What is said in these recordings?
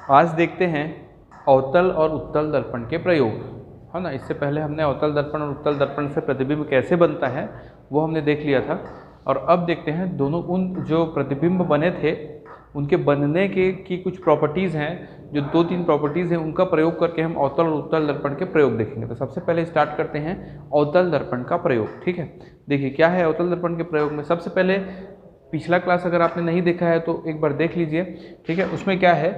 आज देखते हैं अवतल और उत्तल दर्पण के प्रयोग, है ना। इससे पहले हमने अवतल दर्पण और उत्तल दर्पण से प्रतिबिंब कैसे बनता है वो हमने देख लिया था। और अब देखते हैं दोनों उन जो प्रतिबिंब बने थे उनके बनने के की कुछ प्रॉपर्टीज़ हैं, जो 2-3 प्रॉपर्टीज़ हैं, उनका प्रयोग करके हम अवतल और उत्तल दर्पण के प्रयोग देखेंगे। तो सबसे पहले स्टार्ट करते हैं अवतल दर्पण का प्रयोग, ठीक है। देखिए क्या है अवतल दर्पण के प्रयोग में। सबसे पहले पिछला क्लास अगर आपने नहीं देखा है तो एक बार देख लीजिए, ठीक है। उसमें क्या है,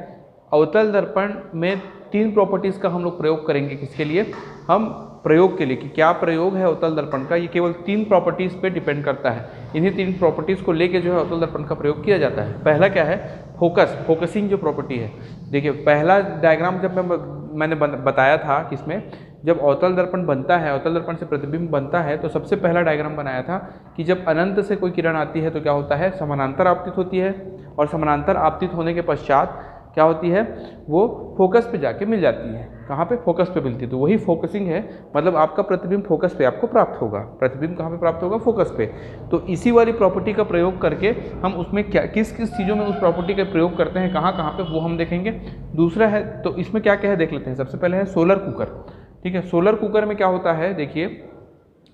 अवतल दर्पण में 3 प्रॉपर्टीज़ का हम लोग प्रयोग करेंगे। किसके लिए? हम प्रयोग के लिए, कि क्या प्रयोग है अवतल दर्पण का, ये केवल 3 प्रॉपर्टीज़ पे डिपेंड करता है। इन्हीं 3 प्रॉपर्टीज़ को लेके जो है अवतल दर्पण का प्रयोग किया जाता है। पहला क्या है, फोकसिंग जो प्रॉपर्टी है। देखिए पहला डायग्राम जब मैंने बताया था कि इसमें जब अवतल दर्पण बनता है, अवतल दर्पण से प्रतिबिंब बनता है, तो सबसे पहला डायग्राम बनाया था कि जब अनंत से कोई किरण आती है तो क्या होता है, समानांतर आपतित होती है, और समानांतर आपतित होने के पश्चात क्या होती है, वो फोकस पे जाके मिल जाती है। कहाँ पे? फोकस पे मिलती है। तो वही फोकसिंग है, मतलब आपका प्रतिबिंब फोकस पे आपको प्राप्त होगा। प्रतिबिंब कहाँ पे प्राप्त होगा? फोकस पे। तो इसी वाली प्रॉपर्टी का प्रयोग करके हम उसमें क्या किस किस चीज़ों में उस प्रॉपर्टी का प्रयोग करते हैं, कहाँ कहाँ पे, वो हम देखेंगे। दूसरा है, तो इसमें क्या क्या है देख लेते हैं। सबसे पहले है सोलर कुकर, ठीक है। सोलर कुकर में क्या होता है, देखिए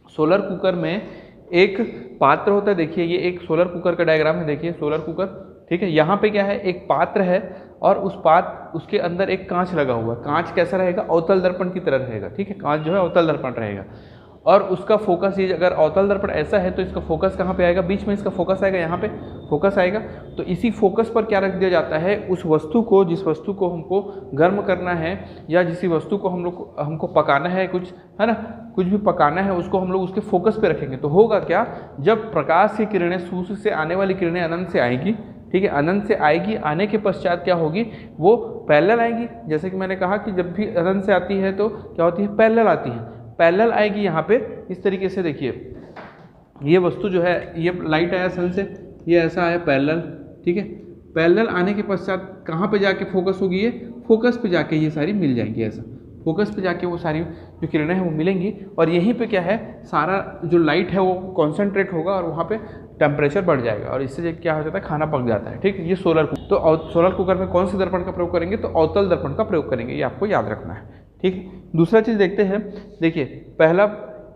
सोलर कुकर में एक पात्र होता है। देखिए ये एक सोलर कुकर का डायग्राम है, देखिए सोलर कुकर, ठीक है। यहाँ पे क्या है, एक पात्र है और उसके अंदर एक कांच लगा हुआ है। कांच कैसा रहेगा? अवतल दर्पण की तरह रहेगा, ठीक है। कांच जो है अवतल दर्पण रहेगा, और उसका फोकस, ये अगर अवतल दर्पण ऐसा है तो इसका फोकस कहाँ पे आएगा? बीच में इसका फोकस आएगा, यहाँ पे फोकस आएगा। तो इसी फोकस पर क्या रख दिया जाता है, उस वस्तु को, जिस वस्तु को हमको गर्म करना है, या जिस वस्तु को हमको पकाना है, कुछ है ना, कुछ भी पकाना है, उसको हम लोग उसके फोकस पे रखेंगे। तो होगा क्या, जब प्रकाश की किरणें, सूर्य से आने वाली किरणें अनंत से आएंगी, ठीक है, अनंत से आएगी, आने के पश्चात क्या होगी, वो पैरेलल आएंगी। जैसे कि मैंने कहा कि जब भी अनंत से आती है तो क्या होती है, पैरेलल आती है। पैरेलल आएगी यहाँ पे इस तरीके से। देखिए ये वस्तु जो है, ये लाइट आया सन से, ये ऐसा आया पैरेलल, ठीक है। पैरेलल आने के पश्चात कहाँ पे जाके फोकस होगी, ये फोकस पे जाके ये सारी मिल जाएंगी। ऐसा फोकस पे जाके वो सारी जो किरणें हैं वो मिलेंगी, और यहीं पे क्या है, सारा जो लाइट है वो कॉन्सेंट्रेट होगा, और वहाँ पे टेम्परेचर बढ़ जाएगा, और इससे क्या हो जाता है, खाना पक जाता है, ठीक है। ये सोलर कुकर। तो सोलर कुकर में कौन से दर्पण का प्रयोग करेंगे, तो अवतल दर्पण का प्रयोग करेंगे, ये आपको याद रखना है, ठीक है। दूसरा चीज़ देखते हैं। देखिए पहला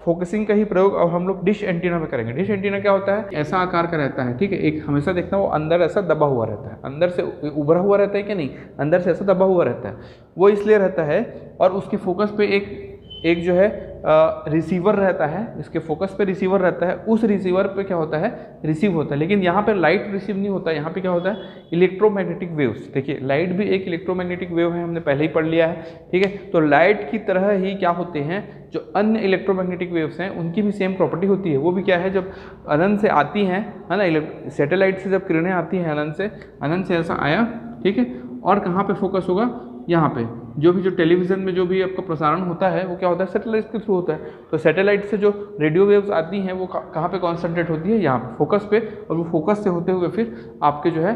फोकसिंग का ही प्रयोग अब हम लोग डिश एंटीना में करेंगे। डिश एंटीना क्या होता है, ऐसा आकार का रहता है, ठीक है। एक हमेशा देखना वो अंदर ऐसा दबा हुआ रहता है, अंदर से उभरा हुआ रहता है कि नहीं, अंदर से ऐसा दबा हुआ रहता है। वो इसलिए रहता है, और उसके फोकस पे एक जो है रिसीवर रहता है, इसके फोकस पे रिसीवर रहता है। उस रिसीवर पे क्या होता है, रिसीव होता है। लेकिन यहाँ पे लाइट रिसीव नहीं होता है, यहाँ पे क्या होता है, इलेक्ट्रोमैग्नेटिक वेव्स। देखिए लाइट भी एक इलेक्ट्रोमैग्नेटिक वेव है, हमने पहले ही पढ़ लिया है, ठीक है। तो लाइट की तरह ही क्या होते हैं, जो अन्य इलेक्ट्रोमैग्नेटिक वेव्स हैं उनकी भी सेम प्रॉपर्टी होती है। वो भी क्या है, जब अनंत से आती हैं, है ना, सैटेलाइट से जब किरणें आती हैं अनंत से ऐसा आया, ठीक है, और कहाँ पे फोकस होगा, यहाँ पे। जो टेलीविज़न में जो भी आपका प्रसारण होता है वो क्या होता है, सैटेलाइट के थ्रू होता है। तो सैटेलाइट से जो रेडियो वेव्स आती हैं वो कहाँ पे कॉन्सेंट्रेट होती है, यहाँ पे फोकस पे, और वो फोकस से होते हुए फिर आपके जो है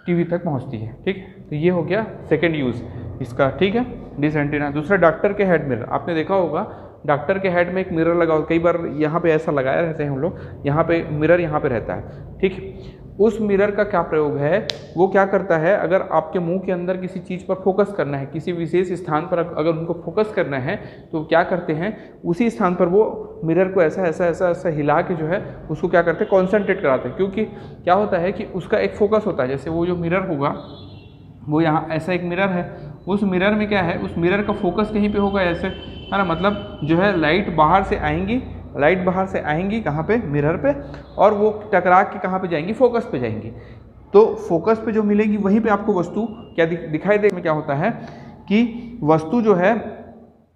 टीवी तक पहुँचती है, ठीक है। तो ये हो गया सेकेंड यूज़ इसका, ठीक है, डिश एंटीना। दूसरा डॉक्टर के हेड मिरर, आपने देखा होगा डॉक्टर के हेड में एक मिरर लगा हो, कई बार यहाँ पे ऐसा लगाया रहते हैं हम लोग, यहाँ पे मिरर यहाँ पे रहता है, ठीक है। उस मिरर का क्या प्रयोग है, वो क्या करता है, अगर आपके मुंह के अंदर किसी चीज़ पर फोकस करना है, किसी विशेष स्थान पर अगर उनको फोकस करना है, तो क्या करते हैं, उसी स्थान पर वो मिरर को ऐसा ऐसा ऐसा ऐसा हिला के जो है उसको क्या करते हैं, कॉन्सेंट्रेट कराते हैं। क्योंकि क्या होता है कि उसका एक फोकस होता है। जैसे वो जो मिरर होगा, वो यहाँ ऐसा एक मिरर है, उस मिरर में क्या है, उस मिरर का फोकस कहीं पे होगा, ऐसे, है ना, मतलब जो है लाइट बाहर से आएंगी कहाँ पे, मिरर पे, और वो टकरा के कहाँ पे जाएंगी, फोकस पे जाएंगी। तो फोकस पे जो मिलेगी वहीं पे आपको वस्तु क्या दिखाई दे, में क्या होता है कि वस्तु जो है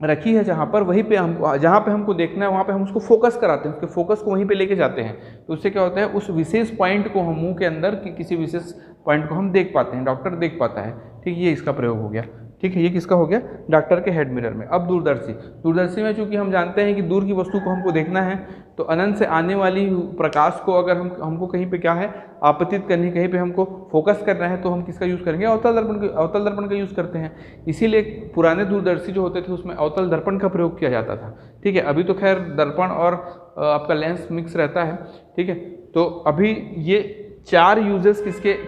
रखी है जहाँ पर, वहीं पे हमको, जहाँ पे हमको देखना है वहाँ पे हम उसको फोकस कराते हैं, उसके फोकस को वहीं पे लेके जाते हैं। तो उससे क्या होता है, उस विशेष पॉइंट को हम मुंह के अंदर की किसी विशेष पॉइंट को हम देख पाते हैं, डॉक्टर देख पाता है, ठीक। ये इसका प्रयोग हो गया, ठीक है। ये किसका हो गया, डॉक्टर के हेड मिरर में। अब दूरदर्शी में चूंकि हम जानते हैं कि दूर की वस्तु को हमको देखना है, तो अनंत से आने वाली प्रकाश को अगर हमको कहीं पे क्या है, आपतित करनी, कहीं पे हमको फोकस करना है, तो हम किसका यूज़ करेंगे, अवतल दर्पण का यूज़ करते हैं। इसीलिए पुराने दूरदर्शी जो होते थे उसमें अवतल दर्पण का प्रयोग किया जाता था, ठीक है। अभी तो खैर दर्पण और आपका लेंस मिक्स रहता है, ठीक है। तो अभी ये 4 यूजेस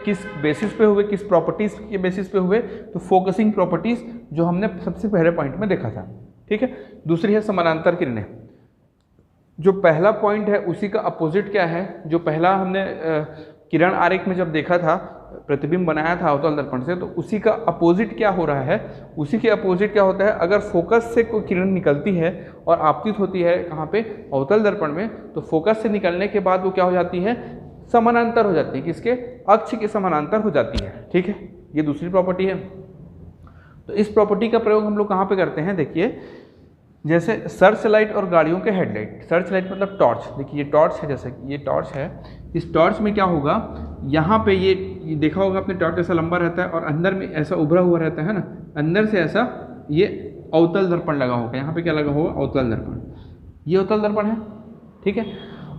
किस बेसिस पे हुए, किस प्रॉपर्टीज़ के बेसिस पे हुए, तो फोकसिंग प्रॉपर्टीज़ जो हमने सबसे पहले पॉइंट में देखा था, ठीक है। दूसरी है समानांतर किरणें। जो पहला पॉइंट है उसी का अपोजिट क्या है, जो पहला हमने किरण आरेख में जब देखा था, प्रतिबिंब बनाया था अवतल दर्पण से, तो उसी का अपोजिट क्या हो रहा है, उसी के अपोजिट क्या होता है, अगर फोकस से कोई किरण निकलती है और आपतित होती है कहाँ पे, अवतल दर्पण में, तो फोकस से निकलने के बाद वो क्या हो जाती है, समानांतर हो जाती है, किसके, अक्ष के समानांतर हो जाती है, ठीक है। ये दूसरी प्रॉपर्टी है। तो इस प्रॉपर्टी का प्रयोग हम लोग कहाँ पे करते हैं, देखिए जैसे सर्च लाइट और गाड़ियों के हेडलाइट। सर्च लाइट मतलब टॉर्च, देखिए ये टॉर्च है, जैसे ये टॉर्च है, इस टॉर्च में क्या होगा, यहाँ पे ये देखा होगा आपने, टॉर्च ऐसा लंबा रहता है और अंदर में ऐसा उभरा हुआ रहता है ना, अंदर से ऐसा ये अवतल दर्पण लगा होगा, यहाँ पे क्या लगा होगा, अवतल दर्पण, ये अवतल दर्पण है, ठीक है।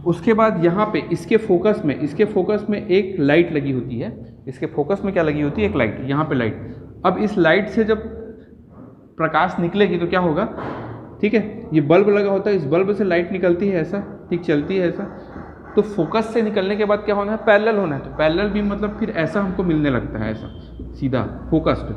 उसके बाद यहाँ पे इसके फोकस में एक लाइट लगी होती है, इसके फोकस में क्या लगी होती है, एक लाइट, यहाँ पे लाइट। अब इस लाइट से जब प्रकाश निकलेगी तो क्या होगा, ठीक है, ये बल्ब लगा होता है, इस बल्ब से लाइट निकलती है ऐसा, ठीक, चलती है ऐसा, तो फोकस से निकलने के बाद क्या होना है, पैरेलल होना है। तो पैरेलल बीम मतलब फिर ऐसा हमको मिलने लगता है, ऐसा सीधा फोकस्ड,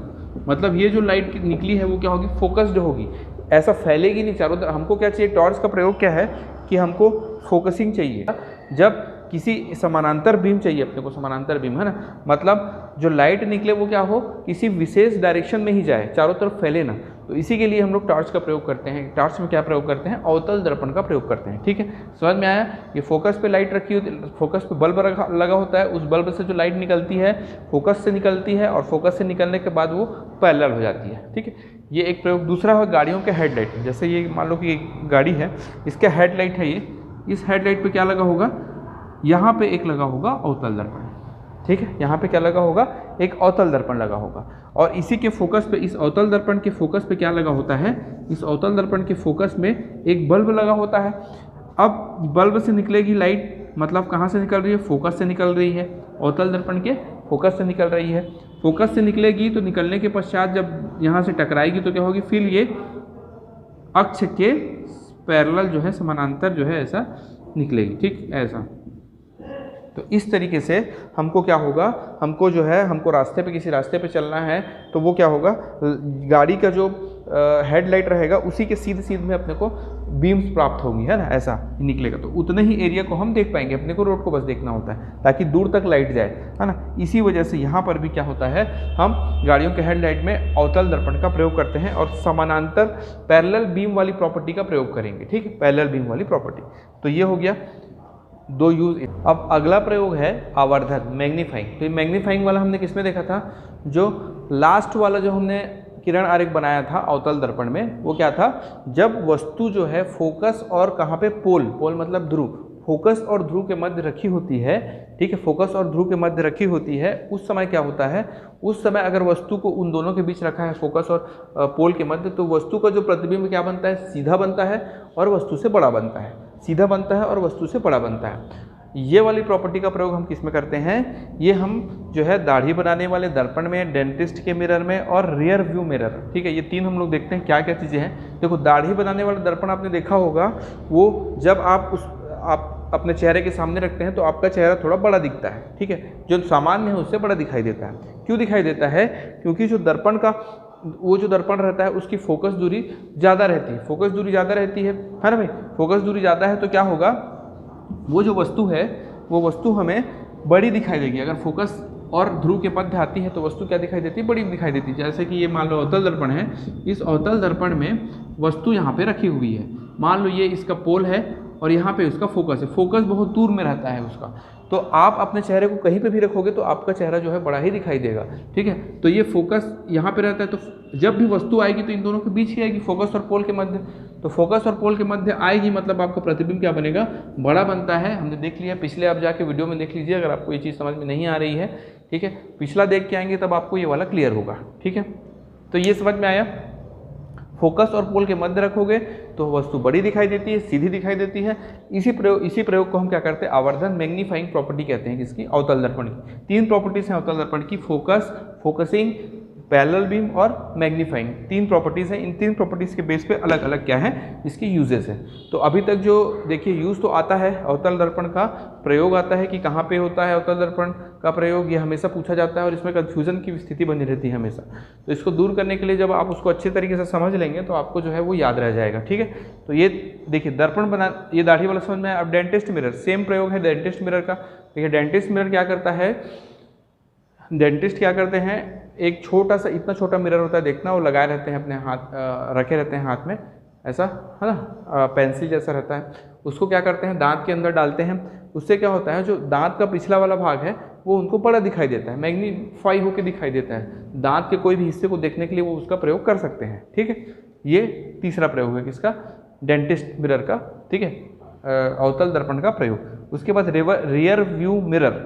मतलब ये जो लाइट निकली है वो क्या होगी, फोकस्ड होगी, ऐसा फैलेगी नहीं चारों तरफ। हमको क्या चाहिए, टॉर्च का प्रयोग क्या है कि हमको फोकसिंग चाहिए। जब किसी समानांतर बीम चाहिए अपने को, समानांतर बीम है ना, मतलब जो लाइट निकले वो क्या हो, किसी विशेष डायरेक्शन में ही जाए, चारों तरफ फैले ना, तो इसी के लिए हम लोग टॉर्च का प्रयोग करते हैं। टॉर्च में क्या प्रयोग करते हैं, अवतल दर्पण का प्रयोग करते हैं, ठीक है। समझ में आया। ये फोकस पे लाइट रखी होती, फोकस पे बल्ब लगा होता है, उस बल्ब से जो लाइट निकलती है फोकस से निकलती है, और फोकस से निकलने के बाद वो पैरेलल हो जाती है, ठीक है। ये एक प्रयोग। दूसरा है गाड़ियों के हेडलाइट। जैसे ये मान लो कि एक गाड़ी है, इसका हेडलाइट है ये, इस हेडलाइट पे क्या लगा होगा, यहाँ पे एक लगा होगा अवतल दर्पण, ठीक है। यहाँ पे क्या लगा होगा, एक अवतल दर्पण लगा होगा, और इसी के फोकस पे, इस अवतल दर्पण के फोकस पे क्या लगा होता है, इस अवतल दर्पण के फोकस में एक बल्ब लगा होता है। अब बल्ब से निकलेगी लाइट, मतलब कहाँ से निकल रही है, फोकस से निकल रही है, अवतल दर्पण के फोकस से निकल रही है। फोकस से निकलेगी तो निकलने के पश्चात जब यहाँ से टकराएगी तो क्या होगी, फिर ये अक्ष के पैरेलल जो है, समानांतर जो है ऐसा निकलेगी, ठीक, ऐसा। तो इस तरीके से हमको क्या होगा, हमको जो है, हमको रास्ते पे, किसी रास्ते पे चलना है तो वो क्या होगा, गाड़ी का जो हेडलाइट रहेगा उसी के सीधे में अपने को बीम्स प्राप्त होंगी, है ना, ऐसा निकलेगा। तो उतने ही एरिया को हम देख पाएंगे, अपने को रोड को बस देखना होता है ताकि दूर तक लाइट जाए, है ना। इसी वजह से यहाँ पर भी क्या होता है, हम गाड़ियों के हेडलाइट में अवतल दर्पण का प्रयोग करते हैं और समानांतर पैरेलल बीम वाली प्रॉपर्टी का प्रयोग करेंगे, ठीक है, पैरेलल बीम वाली प्रॉपर्टी। तो ये हो गया 2 यूज। अब अगला प्रयोग है आवर्धन, मैग्नीफाइंग। तो ये मैग्नीफाइंग वाला हमने किस में देखा था, जो लास्ट वाला जो हमने किरण आरेख बनाया था अवतल दर्पण में, वो क्या था, जब वस्तु जो है फोकस और कहाँ पे, पोल मतलब ध्रुव, फोकस और ध्रुव के मध्य रखी होती है, ठीक है, फोकस और ध्रुव के मध्य रखी होती है, उस समय क्या होता है, उस समय अगर वस्तु को उन दोनों के बीच रखा है, फोकस और पोल के मध्य, तो वस्तु का जो प्रतिबिंब क्या बनता है, सीधा बनता है और वस्तु से बड़ा बनता है, सीधा बनता है और वस्तु से बड़ा बनता है। ये वाली प्रॉपर्टी का प्रयोग हम किस में करते हैं, ये हम जो है दाढ़ी बनाने वाले दर्पण में, डेंटिस्ट के मिरर में और रियर व्यू मिरर, ठीक है, ये 3 हम लोग देखते हैं क्या क्या चीज़ें हैं। देखो, दाढ़ी बनाने वाला दर्पण आपने देखा होगा, वो जब आप अपने चेहरे के सामने रखते हैं तो आपका चेहरा थोड़ा बड़ा दिखता है, ठीक है, जो सामान्य है उससे बड़ा दिखाई देता है। क्यों दिखाई देता है, क्योंकि जो दर्पण का वो जो दर्पण रहता है उसकी फोकस दूरी ज़्यादा रहती है, फोकस दूरी ज़्यादा रहती है ना भाई, फोकस दूरी ज़्यादा है तो क्या होगा, वो जो वस्तु है वो वस्तु हमें बड़ी दिखाई देगी। अगर फोकस और ध्रुव के मध्य आती है तो वस्तु क्या दिखाई देती है, बड़ी दिखाई देती है। जैसे कि ये मान लो अवतल दर्पण है, इस अवतल दर्पण में वस्तु यहाँ पे रखी हुई है, मान लो ये इसका पोल है और यहाँ पे उसका फोकस है, फोकस बहुत दूर में रहता है उसका, तो आप अपने चेहरे को कहीं पे भी रखोगे तो आपका चेहरा जो है बड़ा ही दिखाई देगा, ठीक है। तो ये फोकस यहाँ पे रहता है, तो जब भी वस्तु आएगी तो इन दोनों के बीच ही आएगी, फोकस और पोल के मध्य। तो फोकस और पोल के मध्य आएगी मतलब आपका प्रतिबिंब क्या बनेगा, बड़ा बनता है। हमने देख लिया पिछले, आप जाके वीडियो में देख लीजिए अगर आपको ये चीज़ समझ में नहीं आ रही है, ठीक है, पिछला देख के आएंगे तब आपको ये वाला क्लियर होगा, ठीक है। तो ये समझ में आया, फोकस और पोल के मध्य रखोगे तो वस्तु बड़ी दिखाई देती है, सीधी दिखाई देती है। इसी प्रयोग को हम क्या करते हैं, आवर्धन, मैग्नीफाइंग प्रॉपर्टी कहते हैं, किसकी, अवतल दर्पण की। 3 प्रॉपर्टीज हैं अवतल दर्पण की, फोकस, फोकसिंग, पैरेलल बीम और मैग्नीफाइंग, 3 प्रॉपर्टीज़ हैं। इन 3 प्रॉपर्टीज़ के बेस पे अलग अलग क्या है इसकी यूजेस है। तो अभी तक जो देखिए यूज़ तो आता है, अवतल दर्पण का प्रयोग आता है कि कहाँ पे होता है अवतल दर्पण का प्रयोग, ये हमेशा पूछा जाता है और इसमें कन्फ्यूज़न की स्थिति बनी रहती है हमेशा। तो इसको दूर करने के लिए जब आप उसको अच्छे तरीके से समझ लेंगे तो आपको जो है वो याद रह जाएगा, ठीक है। तो ये देखिए दर्पण बना, ये दाढ़ी वाला समझ में। अब डेंटिस्ट मिरर, सेम प्रयोग है डेंटिस्ट मिरर का। देखिए डेंटिस्ट मिरर क्या करता है, डेंटिस्ट क्या करते हैं, एक छोटा सा इतना छोटा मिरर होता है, देखना, वो लगाए रहते हैं अपने हाथ, रखे रहते हैं हाथ में, ऐसा है ना, पेंसिल जैसा रहता है। उसको क्या करते हैं, दांत के अंदर डालते हैं। उससे क्या होता है, जो दांत का पिछला वाला भाग है वो उनको बड़ा दिखाई देता है, मैग्नीफाई होकर दिखाई देता है। दांत के कोई भी हिस्से को देखने के लिए वो उसका प्रयोग कर सकते हैं, ठीक है। ये तीसरा प्रयोग है किसका, डेंटिस्ट मिरर का, ठीक है, अवतल दर्पण का प्रयोग। उसके बाद रियर व्यू मिरर,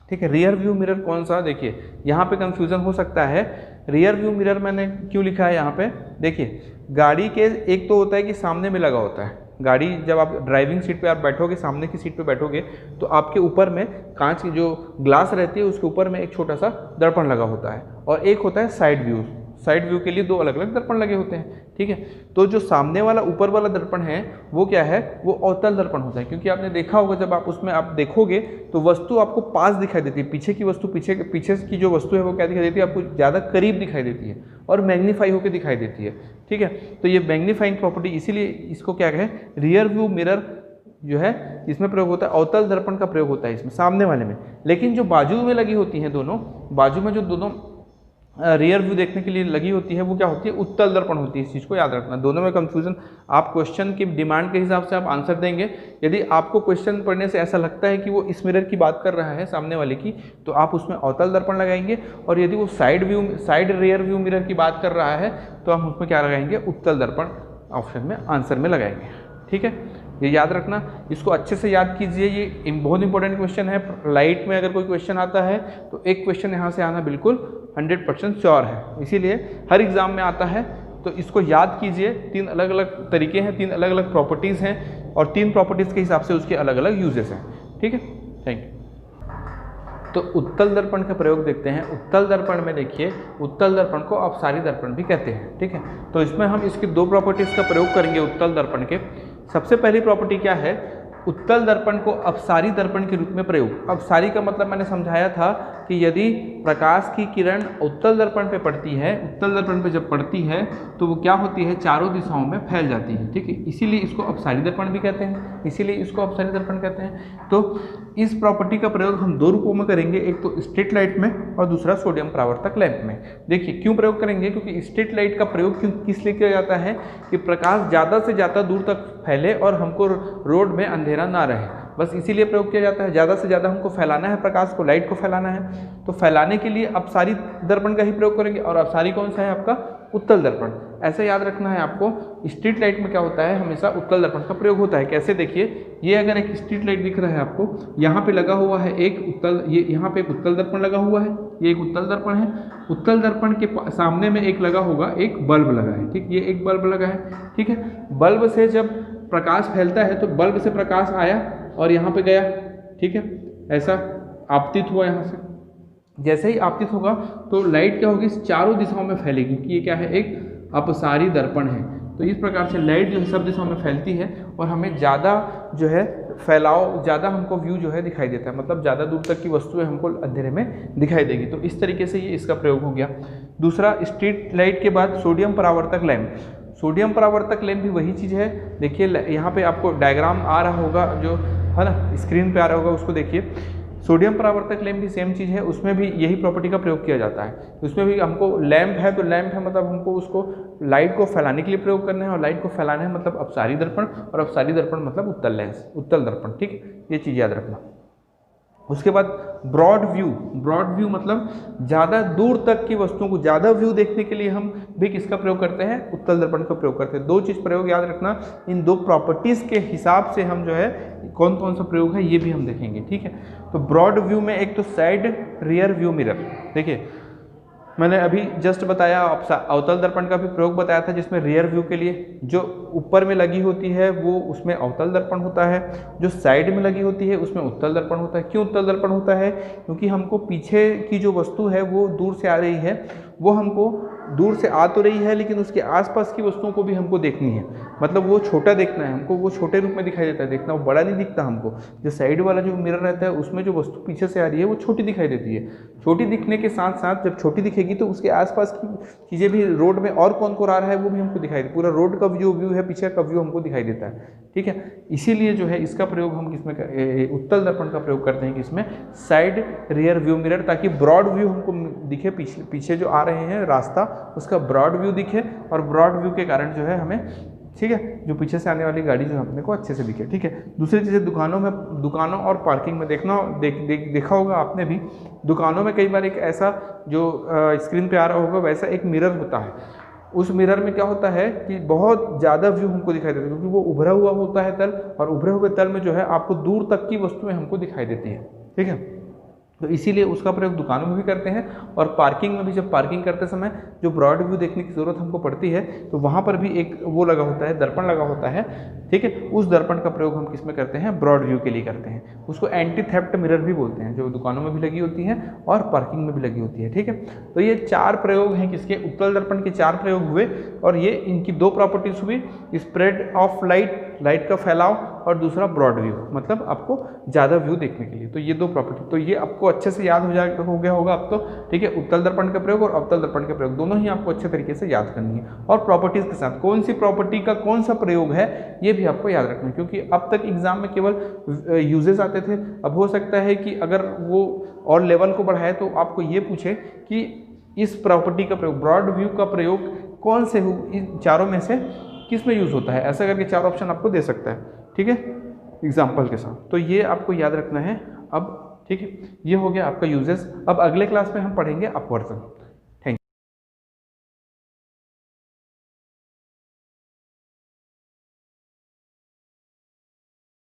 ठीक है। रियर व्यू मिरर कौन सा, देखिए यहाँ पे कंफ्यूजन हो सकता है। रियर व्यू मिरर मैंने क्यों लिखा है यहाँ पे, देखिए गाड़ी के एक तो होता है कि सामने में लगा होता है, गाड़ी जब आप ड्राइविंग सीट पे आप बैठोगे, सामने की सीट पे बैठोगे तो आपके ऊपर में कांच की जो ग्लास रहती है उसके ऊपर में एक छोटा सा दर्पण लगा होता है, और एक होता है साइड व्यू। साइड व्यू के लिए 2 अलग अलग दर्पण लगे होते हैं, ठीक है। तो जो सामने वाला ऊपर वाला दर्पण है वो क्या है, वो अवतल दर्पण होता है, क्योंकि आपने देखा होगा जब आप उसमें आप देखोगे तो वस्तु आपको पास दिखाई देती है, पीछे की वस्तु, पीछे की जो वस्तु है वो क्या दिखाई देती है, आपको ज़्यादा करीब दिखाई देती है और मैग्नीफाई होकर दिखाई देती है, ठीक है। तो ये मैग्नीफाइंग प्रॉपर्टी, इसीलिए इसको क्या कहें, रियर व्यू मिरर जो है इसमें प्रयोग होता है, अवतल दर्पण का प्रयोग होता है इसमें, सामने वाले में। लेकिन जो बाजू में लगी होती हैं दोनों, बाजू में जो दोनों रियर व्यू देखने के लिए लगी होती है वो क्या होती है, उत्तल दर्पण होती है। इस चीज़ को याद रखना, दोनों में कंफ्यूजन, आप क्वेश्चन की डिमांड के हिसाब से आप आंसर देंगे। यदि आपको क्वेश्चन पढ़ने से ऐसा लगता है कि वो इस मिरर की बात कर रहा है सामने वाले की, तो आप उसमें अवतल दर्पण लगाएंगे, और यदि वो साइड रियर व्यू मिरर की बात कर रहा है तो हम उसमें क्या लगाएंगे, उत्तल दर्पण ऑप्शन में आंसर में लगाएंगे, ठीक है। ये याद रखना, इसको अच्छे से याद कीजिए, ये बहुत इंपॉर्टेंट क्वेश्चन है। लाइट में अगर कोई क्वेश्चन आता है तो एक क्वेश्चन यहाँ से आना बिल्कुल 100% श्योर है, इसीलिए हर एग्जाम में आता है। तो इसको याद कीजिए, 3 अलग अलग तरीके हैं, 3 अलग अलग प्रॉपर्टीज़ हैं, और 3 प्रॉपर्टीज़ के हिसाब से उसके अलग अलग यूजेस हैं, ठीक है। Thank you. तो उत्तल दर्पण का प्रयोग देखते हैं। उत्तल दर्पण में देखिए, उत्तल दर्पण को अपसारी दर्पण भी कहते हैं, ठीक है। तो इसमें हम इसकी 2 प्रॉपर्टीज़ का प्रयोग करेंगे उत्तल दर्पण के। सबसे पहली प्रॉपर्टी क्या है, उत्तल दर्पण को अपसारी दर्पण के रूप में प्रयोग। अपसारी का मतलब मैंने समझाया था कि यदि प्रकाश की किरण उत्तल दर्पण पे पड़ती है, उत्तल दर्पण पे जब पड़ती है तो वो क्या होती है, चारों दिशाओं में फैल जाती है, ठीक है। इसीलिए इसको अपसारी दर्पण भी कहते हैं, इसीलिए इसको अपसारी दर्पण कहते हैं। तो इस प्रॉपर्टी का प्रयोग हम 2 रूपों में करेंगे, एक तो स्ट्रीट लाइट में और दूसरा सोडियम परावर्तक लैंप में। देखिए क्यों प्रयोग करेंगे, क्योंकि स्ट्रीट लाइट का प्रयोग किस लिए किया जाता है कि प्रकाश ज़्यादा से ज़्यादा दूर तक फैले और हमको रोड में अंधेरा ना रहे, बस इसीलिए प्रयोग किया जाता है। ज़्यादा से ज़्यादा हमको फैलाना है, प्रकाश को, लाइट को फैलाना है, तो फैलाने के लिए अपसारी दर्पण का ही प्रयोग करेंगे। और अपसारी कौन सा है आपका, उत्तल दर्पण। ऐसे याद रखना है आपको, स्ट्रीट लाइट में क्या होता है, हमेशा उत्तल दर्पण का प्रयोग होता है। कैसे, देखिए ये अगर एक स्ट्रीट लाइट दिख रहा है आपको, यहाँ पे लगा हुआ है एक उत्तल, ये यहाँ पे एक उत्तल दर्पण लगा हुआ है, ये एक उत्तल दर्पण है। उत्तल दर्पण के सामने में एक लगा होगा, एक बल्ब लगा है, ठीक, ये एक बल्ब लगा है, ठीक है। बल्ब से जब प्रकाश फैलता है तो बल्ब से प्रकाश आया और यहाँ पे गया, ठीक है, ऐसा आपतित हुआ यहाँ से। जैसे ही आपतित होगा तो लाइट क्या होगी, चारों दिशाओं में फैलेगी, क्योंकि ये क्या है, एक अपसारी दर्पण है। तो इस प्रकार से लाइट जो है सब दिशाओं में फैलती है और हमें ज़्यादा जो है फैलाव, ज़्यादा हमको व्यू जो है दिखाई देता है, मतलब ज़्यादा दूर तक की वस्तुएं हमको अंधेरे में दिखाई देगी। तो इस तरीके से ये इसका प्रयोग हो गया। दूसरा, स्ट्रीट लाइट के बाद सोडियम परावर्तक लैंप। सोडियम परावर्तक लैंप भी वही चीज़ है। देखिए यहाँ पे आपको डायग्राम आ रहा होगा, जो है ना स्क्रीन पे आ रहा होगा, उसको देखिए। सोडियम परावर्तक लैंप भी सेम चीज़ है, उसमें भी यही प्रॉपर्टी का प्रयोग किया जाता है। उसमें भी हमको लैंप है तो लैंप है मतलब हमको उसको लाइट को फैलाने के लिए प्रयोग करना है, और लाइट को फैलाना है मतलब अपसारी दर्पण, और अपसारी दर्पण मतलब उत्तल लेंस, उत्तल दर्पण, ठीक, ये चीज़ याद रखना। उसके बाद ब्रॉड व्यू। ब्रॉड व्यू मतलब ज़्यादा दूर तक की वस्तुओं को ज़्यादा व्यू देखने के लिए हम भी किसका प्रयोग करते हैं, उत्तल दर्पण का प्रयोग करते हैं। 2 चीज़ प्रयोग याद रखना, इन 2 प्रॉपर्टीज़ के हिसाब से हम जो है कौन कौन सा प्रयोग है ये भी हम देखेंगे, ठीक है। तो ब्रॉड व्यू में एक तो साइड रियर व्यू मिरर, देखिए मैंने अभी जस्ट बताया, अवतल दर्पण का भी प्रयोग बताया था, जिसमें रियर व्यू के लिए जो ऊपर में लगी होती है वो उसमें अवतल दर्पण होता है, जो साइड में लगी होती है उसमें उत्तल दर्पण होता है। क्यों उत्तल दर्पण होता है, क्योंकि हमको पीछे की जो वस्तु है वो दूर से आ रही है, वो हमको दूर से आ तो रही है लेकिन उसके आसपास की वस्तुओं को भी हमको देखनी है, मतलब वो छोटा देखना है हमको, वो छोटे रूप में दिखाई देता है देखना, वो बड़ा नहीं दिखता हमको। जो साइड वाला जो मिरर रहता है उसमें जो वस्तु पीछे से आ रही है वो छोटी दिखाई देती है। छोटी दिखने के साथ साथ जब छोटी दिखेगी तो उसके आसपास की चीज़ें भी, रोड में और कौन कौन आ रहा है वो भी हमको दिखाई दे, पूरा रोड का व्यू है, पीछे का व्यू हमको दिखाई देता है, ठीक है। इसीलिए जो है इसका प्रयोग हम किसमें, उत्तल दर्पण का प्रयोग करते हैं किसमें, साइड रियर व्यू मिरर, ताकि ब्रॉड व्यू हमको दिखे, पीछे जो आ रहे हैं रास्ता उसका ब्रॉड व्यू दिखे, और ब्रॉड व्यू के कारण जो है हमें, ठीक है, जो पीछे से आने वाली गाड़ी जो अपने को अच्छे से दिखे, ठीक है। दूसरी चीज़ें दुकानों और पार्किंग में देखा होगा आपने भी, दुकानों में कई बार एक ऐसा जो स्क्रीन पे आ रहा होगा वैसा एक मिरर होता है। उस मिरर में क्या होता है कि बहुत ज़्यादा व्यू हमको दिखाई देता है, क्योंकि वो उभरा हुआ होता है तल, और उभरे हुए तल में जो है आपको दूर तक की वस्तुएं हमको दिखाई देती है, ठीक है। तो इसीलिए उसका प्रयोग दुकानों में भी करते हैं, और पार्किंग में भी, जब पार्किंग करते समय जो ब्रॉड व्यू देखने की ज़रूरत हमको पड़ती है तो वहाँ पर भी एक वो लगा होता है, दर्पण लगा होता है, ठीक है। उस दर्पण का प्रयोग हम किस में करते हैं, ब्रॉड व्यू के लिए करते हैं। उसको एंटी थेफ्ट मिरर भी बोलते हैं, जो दुकानों में भी लगी होती है और पार्किंग में भी लगी होती है, ठीक है। तो ये 4 प्रयोग हैं किसके, उत्तल दर्पण के 4 प्रयोग हुए, और ये इनकी 2 प्रॉपर्टीज हुई, स्प्रेड ऑफ लाइट का फैलाव, और दूसरा ब्रॉड व्यू, मतलब आपको ज़्यादा व्यू देखने के लिए। तो ये 2 प्रॉपर्टी, तो ये आपको अच्छे से याद हो गया होगा अब तो, ठीक है। उत्तल दर्पण का प्रयोग और अवतल दर्पण का प्रयोग दोनों ही आपको अच्छे तरीके से याद करनी है, और प्रॉपर्टीज के साथ कौन सी प्रॉपर्टी का कौन सा प्रयोग है ये भी आपको याद रखना है, क्योंकि अब तक एग्जाम में केवल यूजेस आते थे। अब हो सकता है कि अगर वो और लेवल को बढ़ाए तो आपको ये पूछे कि इस प्रॉपर्टी का प्रयोग, ब्रॉड व्यू का प्रयोग कौन से इन चारों में से किस में यूज़ होता है, ऐसा करके 4 ऑप्शन आपको दे सकता है, ठीक है, एग्जाम्पल के साथ। तो ये आपको याद रखना है अब, ठीक है। ये हो गया आपका यूजेस। अब अगले क्लास में हम पढ़ेंगे अपवर्जन।